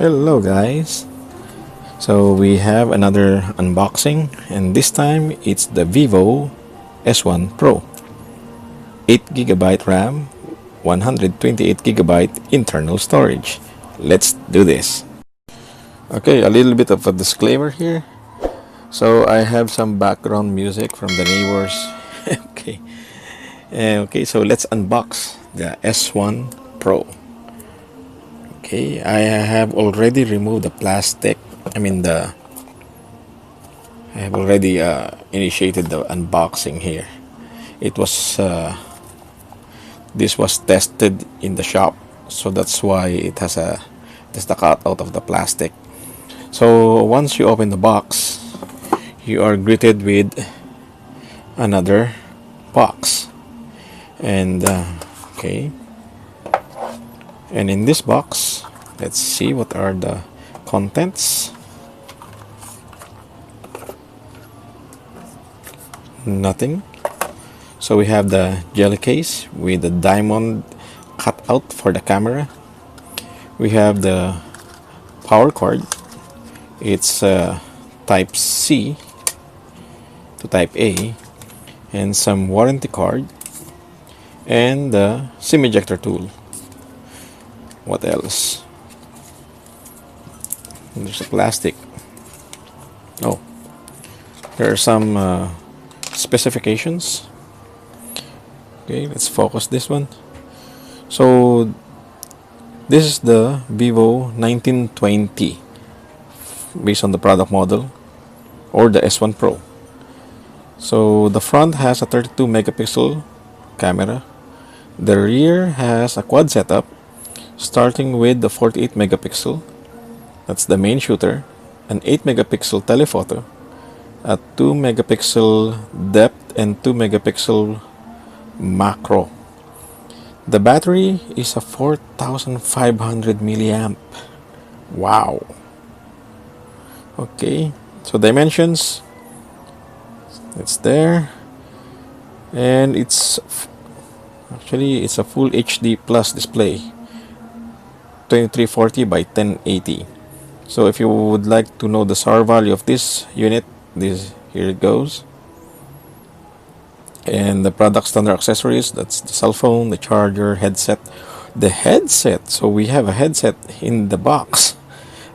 Hello guys, so we have another unboxing, and this time it's the Vivo S1 Pro, 8GB RAM, 128GB internal storage. Let's do this. Okay, a little bit of a disclaimer here. So I have some background music from the neighbors. Okay. Okay, so let's unbox the S1 Pro. Okay, I have already removed the plastic. I have already initiated the unboxing here. It was this was tested in the shop, so that's why it has the cut out of the plastic. So once you open the box, you are greeted with another box, and okay. And in this box, let's see what are the contents. Nothing. So we have the jelly case with the diamond cut out for the camera. We have the power cord. It's type C to type A, and some warranty card, and the SIM ejector tool. What else? There's a plastic. Oh, there are some specifications. Okay, let's focus this one. So this is the Vivo 1920 based on the product model, or the S1 Pro. So the front has a 32 megapixel camera. The rear has a quad setup, starting with the 48 megapixel, that's the main shooter, an 8 megapixel telephoto, a 2 megapixel depth, and 2 megapixel macro. The battery is a 4500 milliamp. Wow. Okay, so dimensions, it's there, and it's a full HD plus display, 2340 by 1080. So if you would like to know the SAR value of this unit, here it goes. And the product standard accessories, that's the cell phone, the charger, headset. The headset, so we have a headset in the box,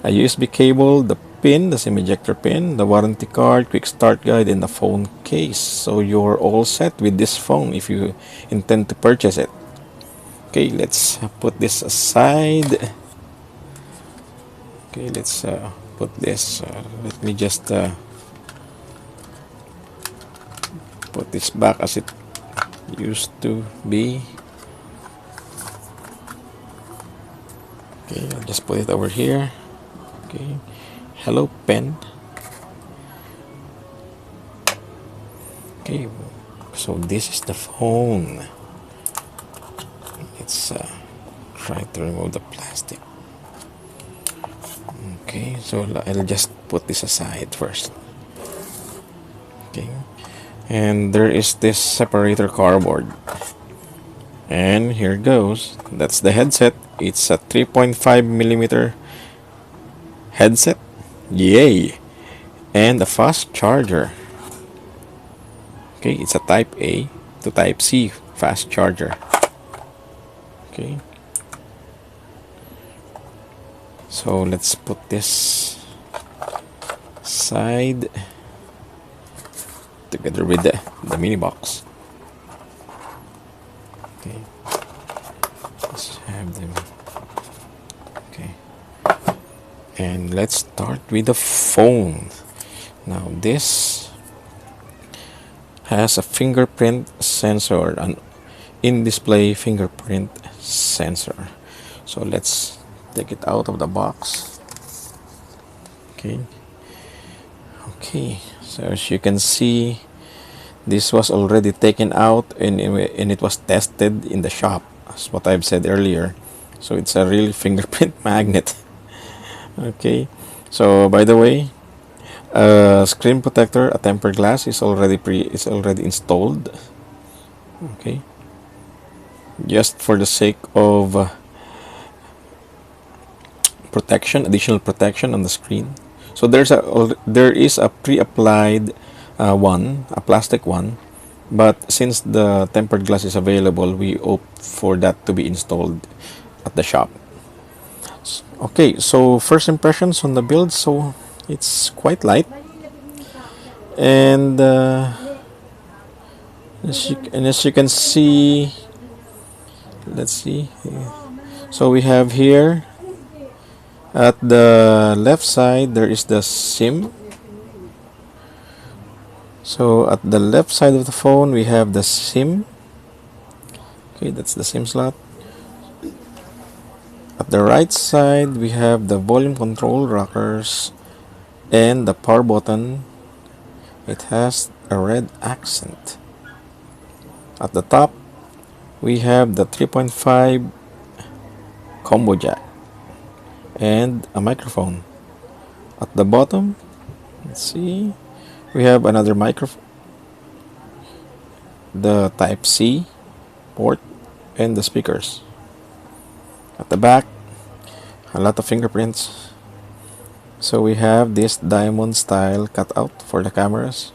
a USB cable, the pin, the SIM ejector pin, the warranty card, quick start guide, and the phone case. So you're all set with this phone if you intend to purchase it. Okay, let's put this aside. Okay, let's put this, let me just put this back as it used to be. Okay, I'll just put it over here. Okay, hello pen. Okay, so this is the phone. Let's try to remove the plastic. Okay, so I'll just put this aside first. Okay, and there is this separator cardboard, and here it goes. That's the headset. It's a 3.5 millimeter headset. Yay! And a fast charger. Okay, it's a type A to type C fast charger. Okay, so let's put this aside together with the mini box. Okay, let's have them. Okay, and let's start with the phone. Now this has a fingerprint sensor, an in-display fingerprint sensor. So let's take it out of the box. Okay, so as you can see, this was already taken out, and it was tested in the shop, as what I've said earlier. So it's a real fingerprint magnet. Okay, so by the way, screen protector, a tempered glass, is already installed. Okay, just for the sake of protection, additional protection on the screen. So there is a pre-applied one, a plastic one, but since the tempered glass is available, we opt for that to be installed at the shop. Okay, so first impressions on the build. So it's quite light, and as you can see, let's see. So we have here at the left side there is the SIM. So at the left side of the phone we have the SIM. Okay, that's the SIM slot. At the right side we have the volume control rockers and the power button. It has a red accent. At the top we have the 3.5 combo jack and a microphone. At the bottom, let's see, we have another microphone, the type C port, and the speakers. At the back, a lot of fingerprints. So we have this diamond style cutout for the cameras.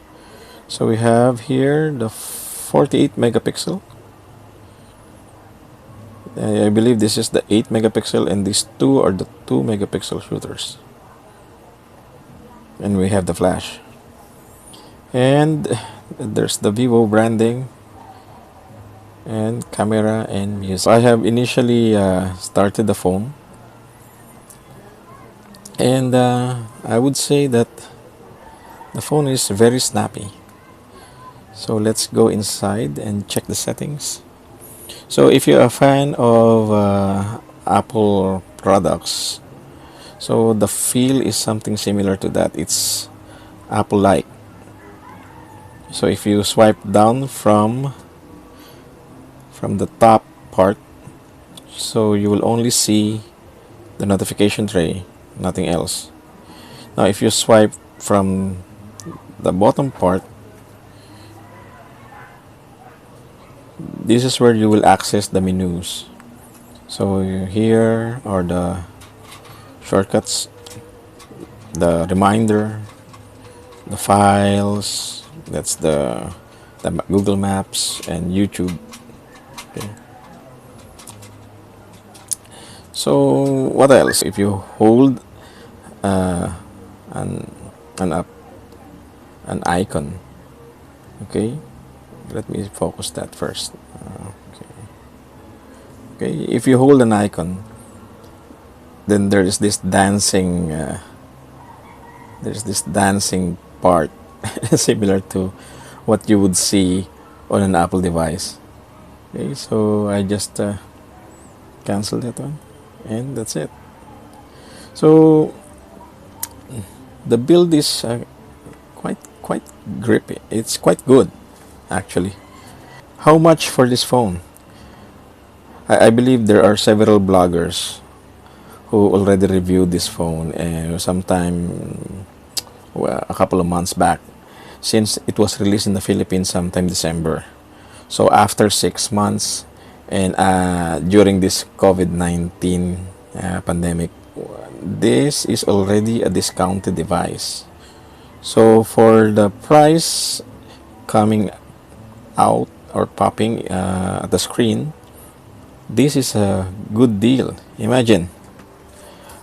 So we have here the 48 megapixel. I believe this is the 8 megapixel and these two are the 2 megapixel shooters. And we have the flash. And there's the Vivo branding and camera and music. I have initially started the phone, and I would say that the phone is very snappy. So let's go inside and check the settings. So if you're a fan of Apple products, so the feel is something similar to that. It's Apple-like. So if you swipe down from the top part, so you will only see the notification tray, nothing else. Now if you swipe from the bottom part, this is where you will access the menus. So here are the shortcuts, the reminder, the files, that's the Google Maps and YouTube. Okay. So what else? If you hold an icon, okay, let me focus that first. Okay, if you hold an icon, then there is this dancing part similar to what you would see on an Apple device. Okay, so I just cancel that one, and that's it. So the build is quite grippy. It's quite good, actually. How much for this phone? I believe there are several bloggers who already reviewed this phone sometime, well, a couple of months back, since it was released in the Philippines sometime December. So after 6 months and during this COVID-19 pandemic, this is already a discounted device. So for the price coming out or popping at the screen, this is a good deal. Imagine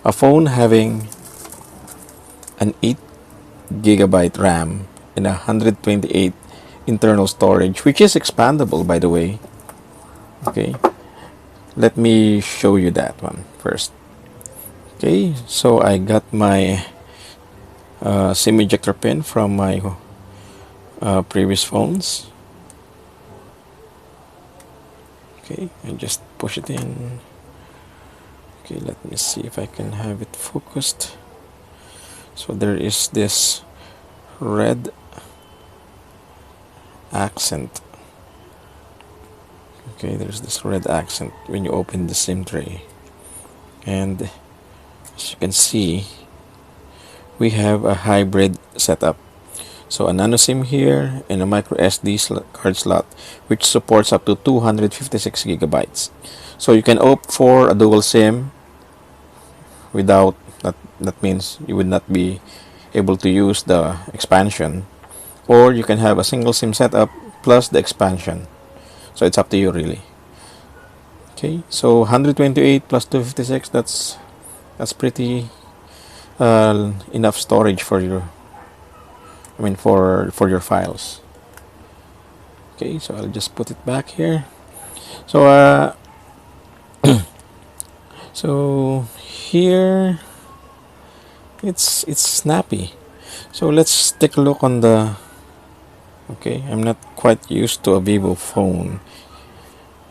a phone having an 8 GB RAM and 128 internal storage, which is expandable, by the way. Okay, let me show you that one first. Okay, so I got my SIM ejector pin from my previous phones. Okay, I just push it in. Okay, let me see if I can have it focused. So there is this red accent. Okay, there's this red accent when you open the SIM tray, and as you can see, we have a hybrid setup. So a nano SIM here and a micro SD card slot, which supports up to 256 gigabytes. So you can opt for a dual SIM without that means you would not be able to use the expansion, or you can have a single SIM setup plus the expansion. So it's up to you really. Okay, so 128 plus 256, that's pretty enough storage for your, for your files. Okay, so I'll just put it back here. So so here it's snappy. So let's take a look on the. Okay, I'm not quite used to a Vivo phone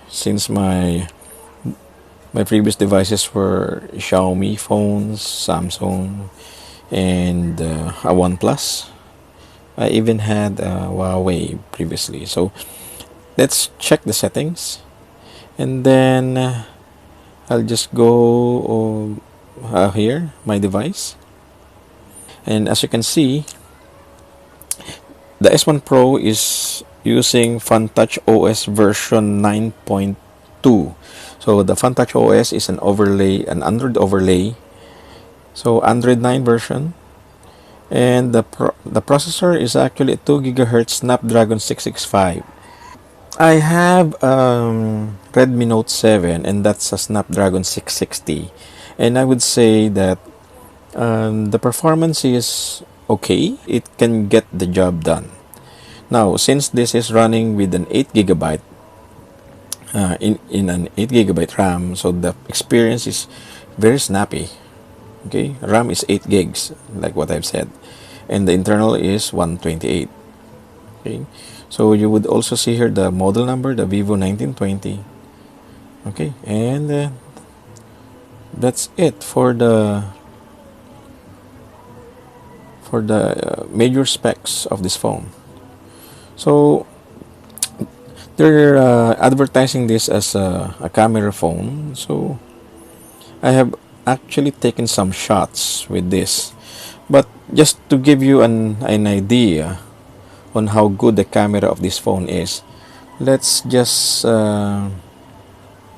since my previous devices were Xiaomi phones, Samsung, and a OnePlus. I even had a Huawei previously. So let's check the settings, and then I'll just go here, my device, and as you can see, the S1 Pro is using FunTouch OS version 9.2. So the FunTouch OS is an overlay, an Android overlay. So Android 9 version, and the processor is actually a 2 gigahertz Snapdragon 665. I have Redmi Note 7, and that's a Snapdragon 660, and I would say that the performance is okay. It can get the job done. Now, since this is running with an 8 gigabyte in an 8 gigabyte RAM, so the experience is very snappy. Okay, RAM is 8 gigs, like what I've said, and the internal is 128. Okay, so you would also see here the model number, the Vivo 1920. Okay, and that's it for the major specs of this phone. So they're advertising this as a camera phone. So I have actually taken some shots with this, but just to give you an idea on how good the camera of this phone is, let's just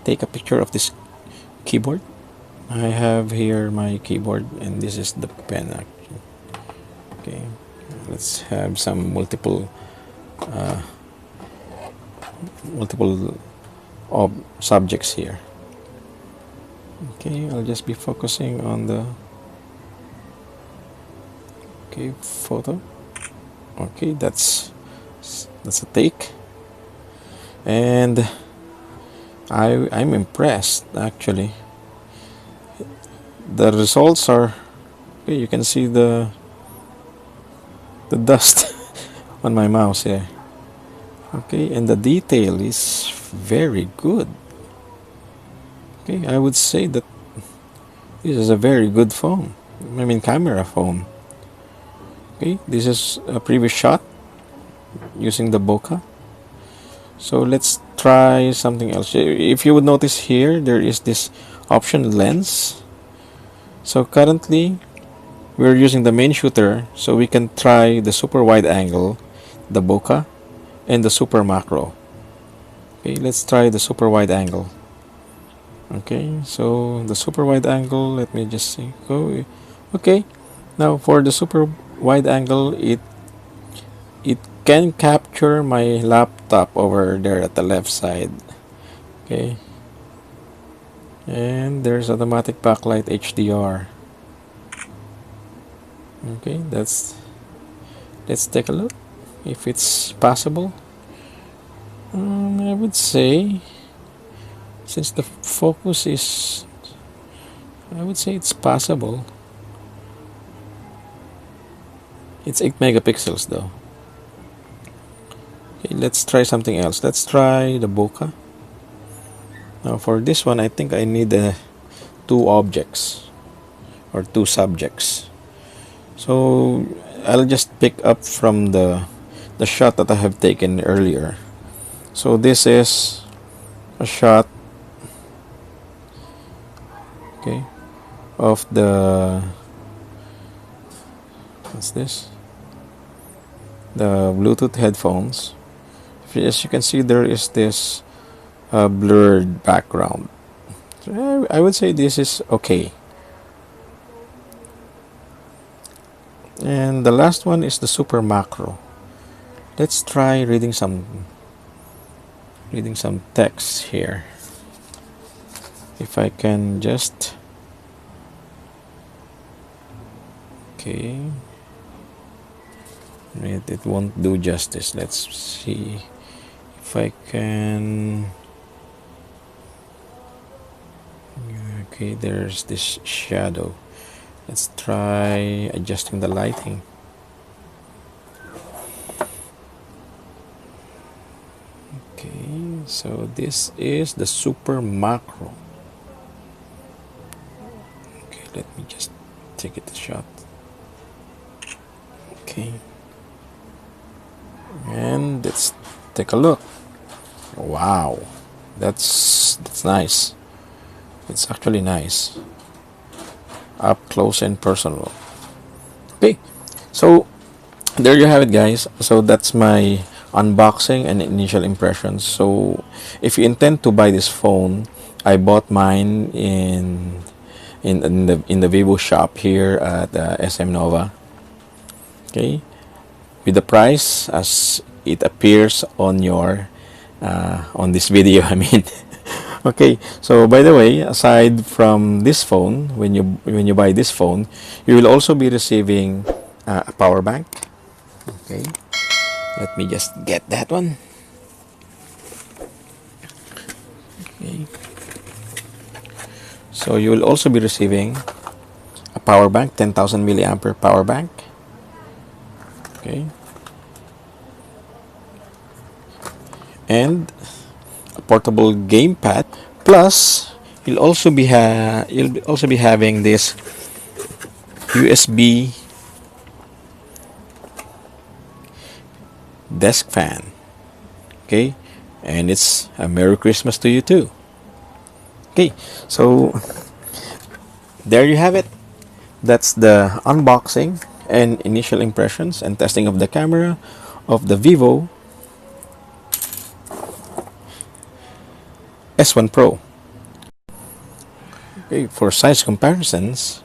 take a picture of this keyboard. I have here my keyboard, and this is the pen actually. Okay, let's have some multiple subjects here. Okay, I'll just be focusing on the photo. Okay, that's a take, and I'm impressed actually. The results are okay. You can see the dust on my mouse here. Okay, and the detail is very good. Okay, I would say that this is a very good phone. Camera phone. Okay, this is a previous shot using the bokeh. So let's try something else. If you would notice here, there is this option lens. So currently we're using the main shooter, so we can try the super wide angle, the bokeh, and the super macro. Okay, let's try the super wide angle. Okay, so the super wide angle, let me just see. Go. Okay, now for the super wide angle, it can capture my laptop over there at the left side. Okay, and there's automatic backlight HDR. Okay, let's take a look if it's possible. I would say, since the focus is, I would say it's possible. It's 8 megapixels though. Okay, let's try something else. Let's try the bokeh. Now for this one, I think I need 2 objects or 2 subjects. So I'll just pick up from the shot that I have taken earlier. So this is a shot, okay, of the, what's this? The Bluetooth headphones. As you can see, there is this blurred background. So I would say this is okay. And the last one is the super macro. Let's try reading some text here. If I can just, okay, it won't do justice. Let's see if I can. Okay, there's this shadow. Let's try adjusting the lighting. Okay, so this is the super macro. Okay, let me just take it a shot. Okay, and let's take a look. Wow, that's nice. It's actually nice, up close and personal. Okay, so there you have it, guys. So that's my unboxing and initial impressions. So if you intend to buy this phone, I bought mine in the Vivo shop here at SM Nova. Okay, with the price as it appears on your on this video. I mean, okay. So by the way, aside from this phone, when you buy this phone, you will also be receiving a power bank. Okay, let me just get that one. Okay. So you will also be receiving a power bank, 10,000 milliampere power bank. Okay. And a portable gamepad. Plus, you'll also be having this USB desk fan. Okay, and it's a Merry Christmas to you too. Okay, so there you have it. That's the unboxing and initial impressions and testing of the camera of the Vivo S1 Pro. Okay, for size comparisons,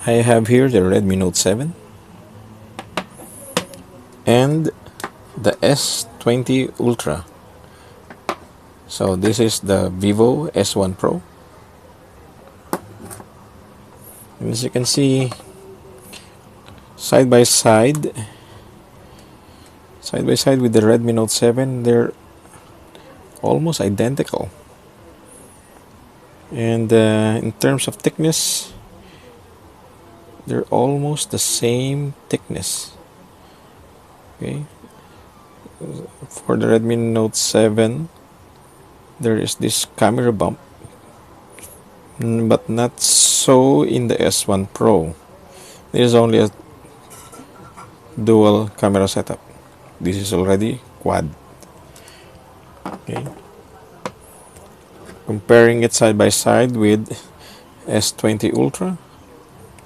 I have here the Redmi Note 7 and the S20 Ultra. So this is the Vivo S1 Pro. And as you can see, side by side with the Redmi Note 7, they're almost identical. And in terms of thickness, they're almost the same thickness. Okay, for the Redmi Note 7, there is this camera bump, but not so in the S1 Pro. There is only a dual camera setup. This is already quad. Okay, comparing it side by side with S20 Ultra,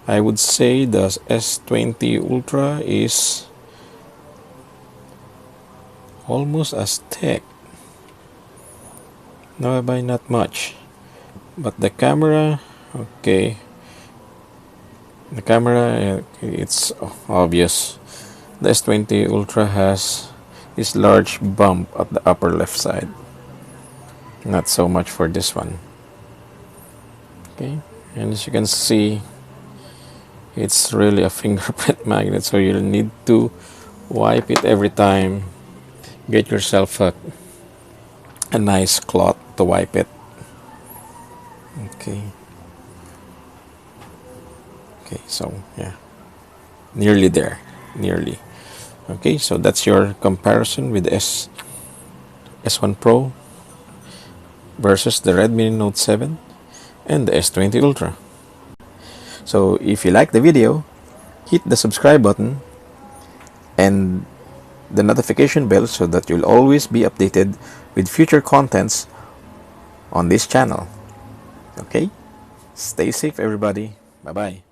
I would say the S20 Ultra is almost as thick. No, by not much, but the camera, okay, the camera, it's obvious. The S20 Ultra has this large bump at the upper left side. Not so much for this one. Okay, and as you can see, it's really a fingerprint magnet, so you'll need to wipe it every time. Get yourself a nice cloth to wipe it. Okay, so yeah, nearly there, nearly. Okay, so that's your comparison with the S1 Pro versus the Redmi Note 7 and the S20 Ultra. So if you like the video, hit the subscribe button and the notification bell so that you'll always be updated with future contents on this channel. Okay, stay safe everybody. Bye bye.